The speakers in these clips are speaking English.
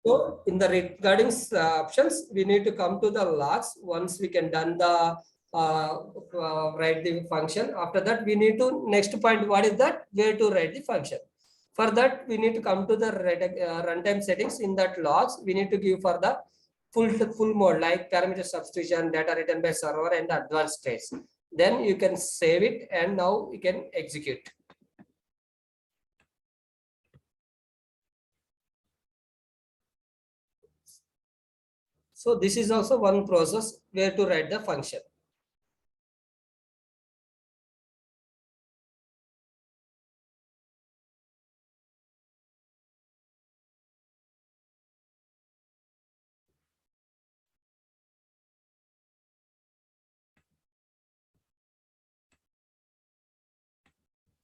So in the regarding options, we need to come to the logs. Once we can done the write the function. After that, we need to next point. What is that? Where to write the function? For that, we need to come to the runtime settings. In that logs, we need to give for the full mode like parameter substitution, data written by server, and advanced stage. Then you can save it, and now you can execute. So this is also one process where to write the function.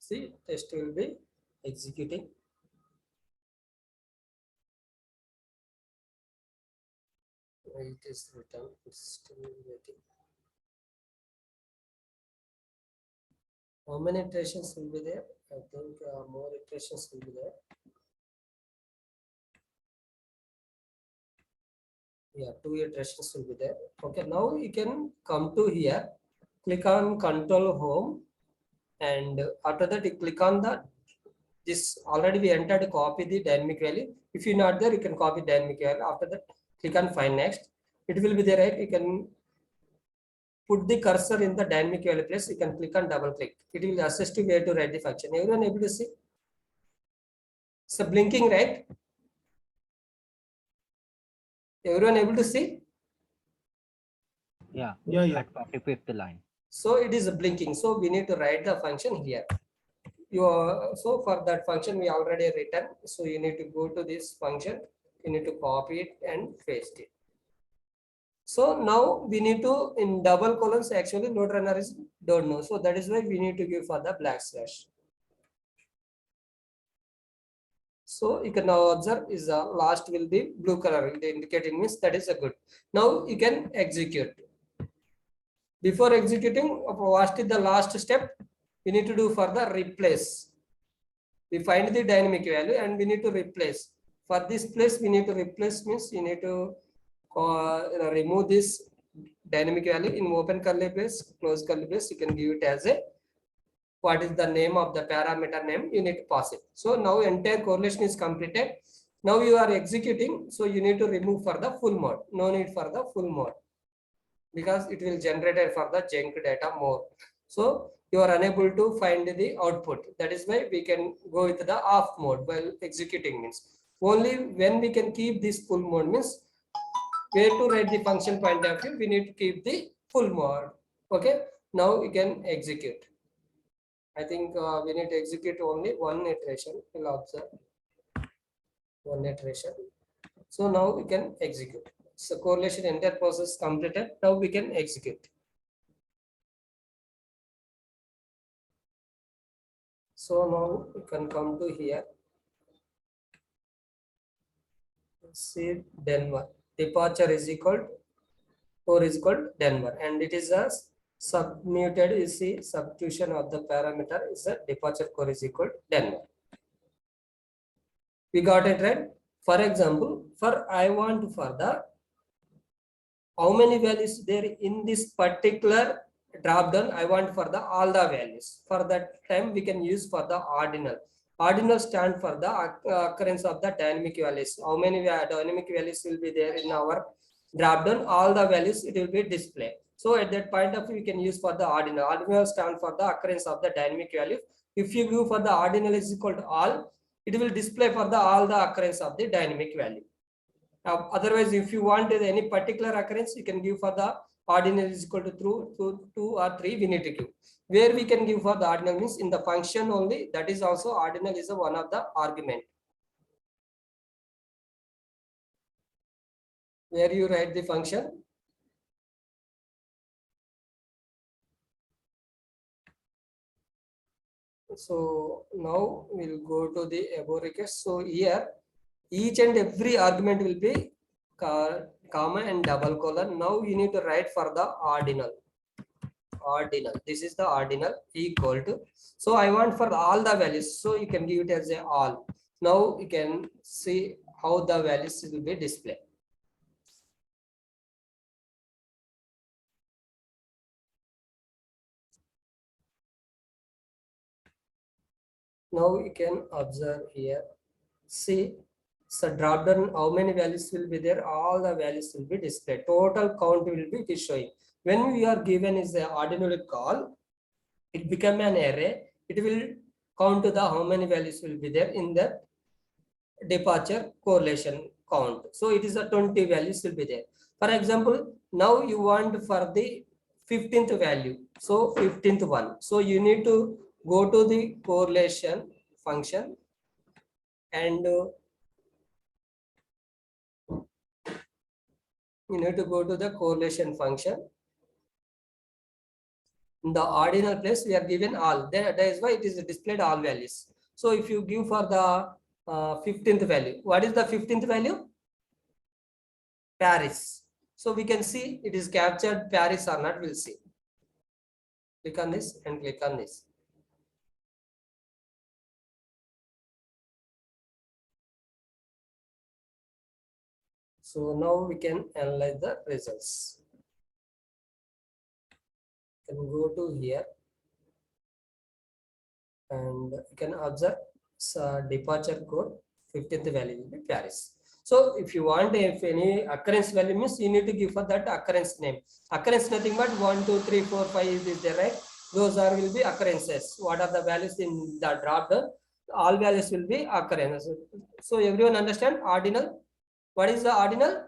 See, test will be executing. It is written, it's still waiting. How many iterations will be there? I think more iterations will be there. Yeah, 2 iterations will be there. Okay, now you can come to here, click on Control Home, and after that you click on the this already we entered, copy the dynamic value. If you're not there, you can copy dynamic value. After that, click on Find Next. It will be there, right? You can put the cursor in the dynamic value place. You can click on double click. It will assist you where to write the function. Everyone able to see? So blinking, right? Everyone able to see? Yeah. At 45th line. So it is blinking. So we need to write the function here. So for that function we already written. So you need to go to this function. You need to copy it and paste it. So now we need to in double columns actually load runner is don't know. So that is why we need to give for the black slash. So you can now observe is the last will be blue color. The indicating means that is a good. Now you can execute. Before executing, what is the last step? We need to do for the replace. We find the dynamic value and we need to replace. For this place, we need to replace means you need to remove this dynamic value in open curly brace, close curly brace. You can give it as a what is the name of the parameter name, you need to pass it. So now entire correlation is completed. Now you are executing, so you need to remove for the full mode. No need for the full mode because it will generate it for the junk data more. So you are unable to find the output. That is why we can go with the off mode while executing means. Only when we can keep this full mode means where to write the function point of view, we need to keep the full mode. Okay, now you can execute. I think we need to execute only one iteration. We'll observe one iteration. So now we can execute. So correlation entire process completed. Now we can execute. So now we can come to here. See Denver. Departure is equal or is equal to Denver, and it is a submuted is the substitution of the parameter is a departure core is equal to Denver. We got it right. For example, for I want for the how many values there in this particular drop down, I want for the all the values. For that time we can use for the ordinal. Ordinal stand for the occurrence of the dynamic values. How many dynamic values will be there in our drop down? All the values it will be displayed. So at that point of view, we can use for the ordinal. Ordinal stand for the occurrence of the dynamic value. If you go for the ordinal is equal to all, it will display for the all the occurrence of the dynamic value. Otherwise, if you want any particular occurrence, you can give for the ordinal is equal to 2 or 3. We need to give. Where we can give for the ordinal means in the function only. That is also ordinal is one of the argument. Where you write the function. So now we'll go to the above request. So here each and every argument will be comma and double colon. Now you need to write for the ordinal. Ordinal. This is the ordinal equal to. So I want for all the values. So you can give it as a all. Now you can see how the values will be displayed. Now you can observe here. See, so drop down how many values will be there, all the values will be displayed. Total count will be showing. When we are given is the ordinary call, it become an array. It will count to the how many values will be there in the departure correlation count. So it is a 20 values will be there. For example, now you want for the 15th value. So 15th one. So you need to go to the correlation function and you need to go to the correlation function. In the ordinal place, we are given all. That is why it is displayed all values. So if you give for the 15th value, what is the 15th value? Paris. So we can see it is captured Paris or not, we'll see. Click on this and click on this. So now we can analyze the results. You can go to here and you can observe departure code 15th value will be Paris. So if you want, if any occurrence value means you need to give for that occurrence name. Occurrence nothing but 1, 2, 3, 4, 5 is there, right? Those are will be occurrences. What are the values in the drop down? All values will be occurrences. So everyone understand ordinal? What is the ordinal?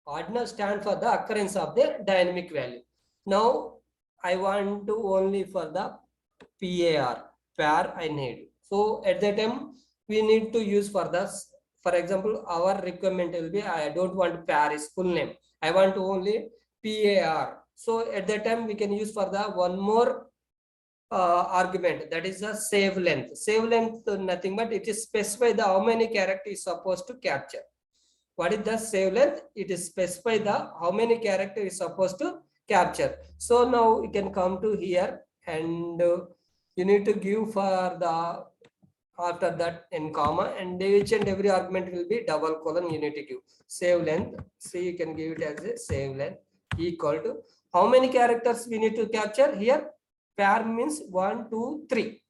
Ordinal stand for the occurrence of the dynamic value. Now I want to only for the PAR, pair I need. So at that time we need to use for this. For example, our requirement will be I don't want Paris full name. I want only PAR. So at that time we can use for the one more argument, that is the save length. Save length nothing but it is specify the how many characters supposed to capture. What is the save length? It is specify the how many characters is supposed to capture. So now you can come to here and you need to give for the after that in comma and each and every argument will be double colon, you need to give save length. So you can give it as a save length equal to how many characters we need to capture here. Pair means 1, 2, 3.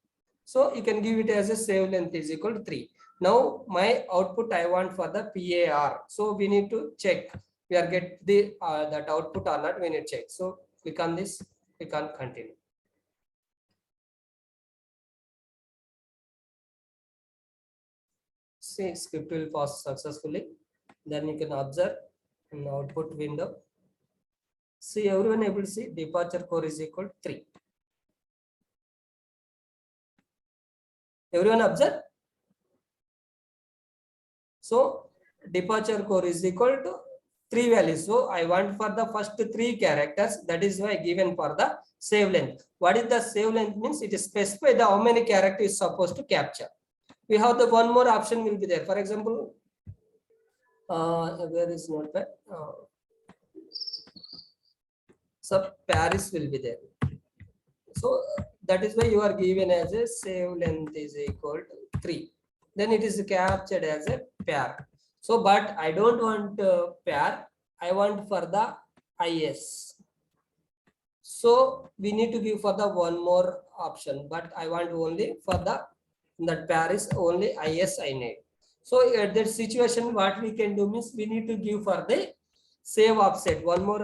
So you can give it as a save length is equal to 3. Now my output I want for the PAR. So we need to check we are get the that output or not, we need to check. So click on this, click on continue. See, script will pass successfully. Then you can observe in output window. See, everyone able to see departure core is equal to 3. Everyone observe. So departure core is equal to 3 values. So I want for the first 3 characters. That is why given for the save length. What is the save length means? It is specify the how many characters is supposed to capture. We have the one more option will be there. For example, where is notepad? So Paris will be there. So that is why you are given as a save length is equal to 3. Then it is captured as a pair. So, but I don't want pair. I want for the IS. So we need to give for the one more option, but I want only for the that pair is only IS I need. So at that situation, what we can do means we need to give for the save offset. One more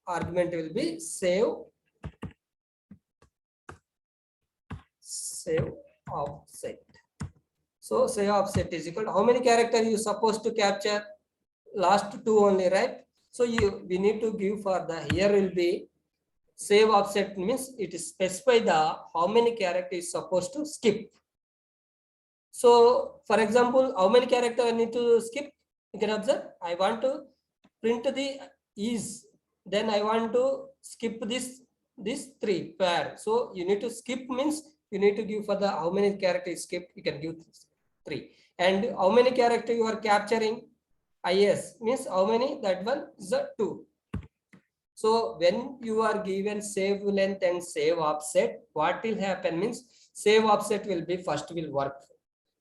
argument will be save offset. So save offset is equal to how many characters you supposed to capture? Last 2 only, right? So we need to give for the here will be save offset means it is specify the how many characters supposed to skip. So for example, how many characters I need to skip? You can observe. I want to print the is, then I want to skip this 3 pair. So you need to skip means you need to give for the how many characters skip. You can give 3 and how many characters you are capturing. Is means how many, that one is a 2. So when you are given save length and save offset, what will happen means save offset will be first will work.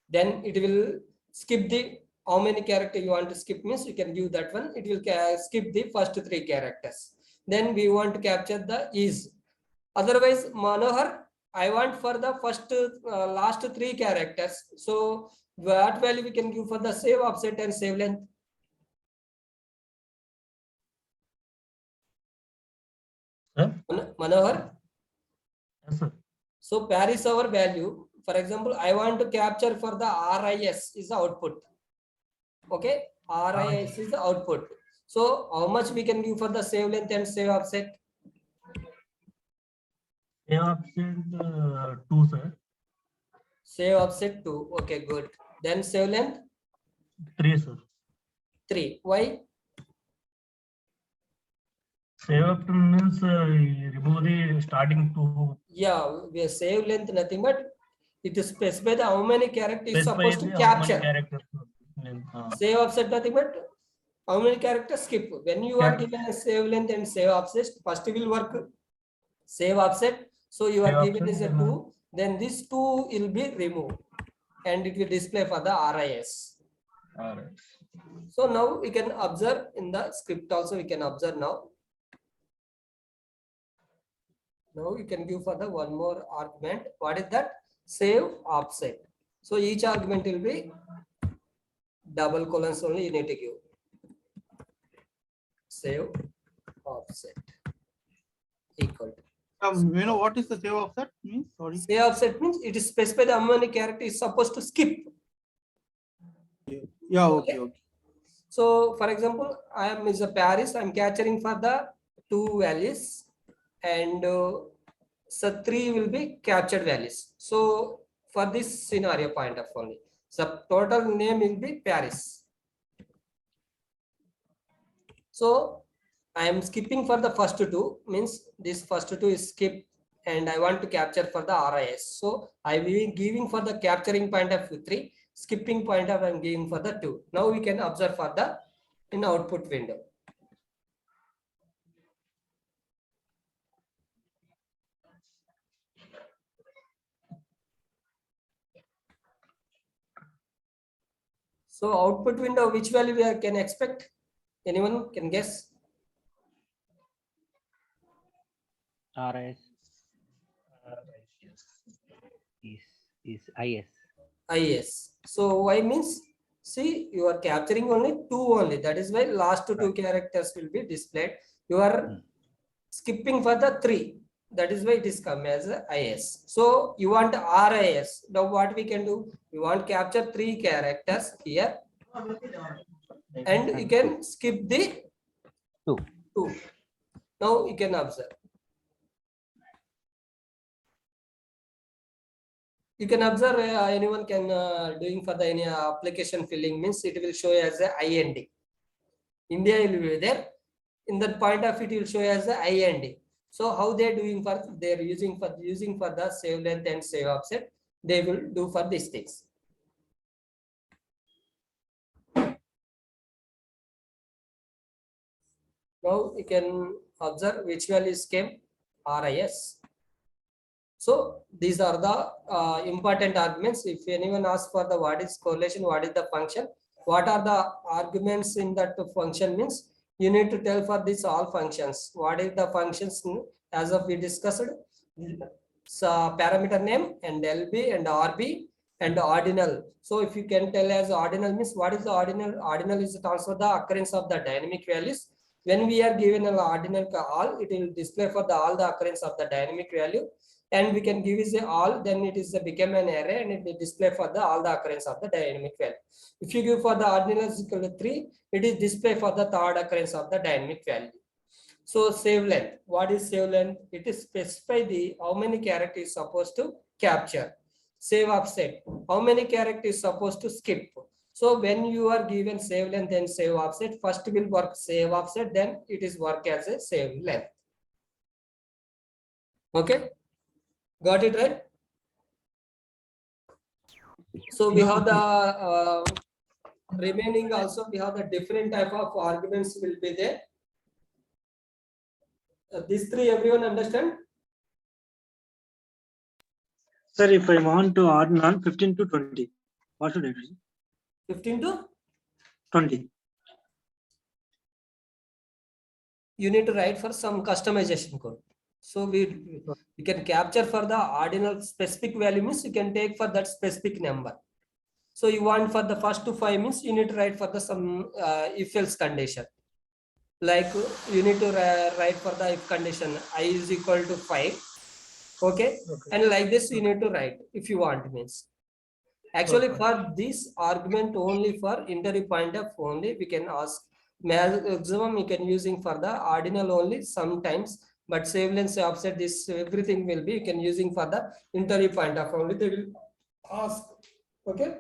then it will skip the how many character you want to skip means you can give that one. It will skip the first 3 characters. Then we want to capture the is. Otherwise, Manohar, I want for the first last 3 characters. So what value we can give for the save offset and save length? Manohar? Yes, sir. So pair is our value. For example, I want to capture for the RIS is the output. Okay, RIS is the output. So how much we can give for the save length and save offset? Save offset 2, sir. Save offset 2. Okay, good. Then save length 3, sir. 3. Why? Save up means remove the starting 2. Yeah, we save length nothing but it is specify the how many characters is supposed to How many capture. characters? Save offset nothing but how many characters skip. When you are given a save length and save offset, first will work save offset. So you are given is a 2, then this 2 will be removed and it will display for the RIS. So now we can observe in the script also we can observe now. Now you can give for the one more argument. What is that? Save offset. So each argument will be double colons only you need to give. Save offset equal to. You know what is the save offset means? Sorry. Save offset means it is specified how many characters is supposed to skip. Yeah, okay. So for example, I am is a Paris, I'm capturing for the 2 values and so 3 will be captured values. So for this scenario point of only, so total name will be Paris. So I am skipping for the first 2 means this first 2 is skip and I want to capture for the RIS. So I will be giving for the capturing point of 3, skipping point of I am giving for the 2. Now we can observe for the in output window. So output window, which value we can expect? Anyone can guess? RS is IS. IS. So why means? See, you are capturing only 2 only. That is why last 2 characters will be displayed. You are skipping for the 3. That is why it is come as a IS. So you want RIS. Now what we can do? You want capture 3 characters here. And you can skip the 2. Now you can observe. You can observe anyone can doing for the any application filling means it will show as a IND. India will be there. In that point of it will show as a IND. So how they are doing for they are using for the save length and save offset. They will do for these things. Now you can observe which values came RIS. So these are the important arguments. If anyone asks for the what is correlation, what is the function, what are the arguments in that function means you need to tell for this all functions. What is the functions as of we discussed? So parameter name and LB and RB and ordinal. So if you can tell as ordinal means what is the ordinal? Ordinal is also the occurrence of the dynamic values. When we are given an ordinal all, it will display for the all the occurrence of the dynamic value. And we can give is a all, then it is a become an array and it will display for the all the occurrence of the dynamic value. If you give for the ordinal is equal to 3, it is display for the third occurrence of the dynamic value. So save length. What is save length? It is specify the how many characters supposed to capture. Save offset. How many characters supposed to skip. So when you are given save length and save offset, first will work save offset, then it is work as a save length. Okay. Got it right? So we have the remaining also we have the different type of arguments will be there. These 3 everyone understand? Sir, if I want to add on 15 to 20. What should I do? 15 to 20. you need to write for some customization code. So we can capture for the ordinal specific value means you can take for that specific number. So you want for the first to 5 means you need to write for the some if else condition. Like you need to write for the if condition I is equal to 5. Okay. And like this you need to write if you want means. Actually for this argument only for interview point of only we can ask maximum you can using for the ordinal only sometimes, but save length offset this everything will be you can using for the interview point of only they will ask. Okay.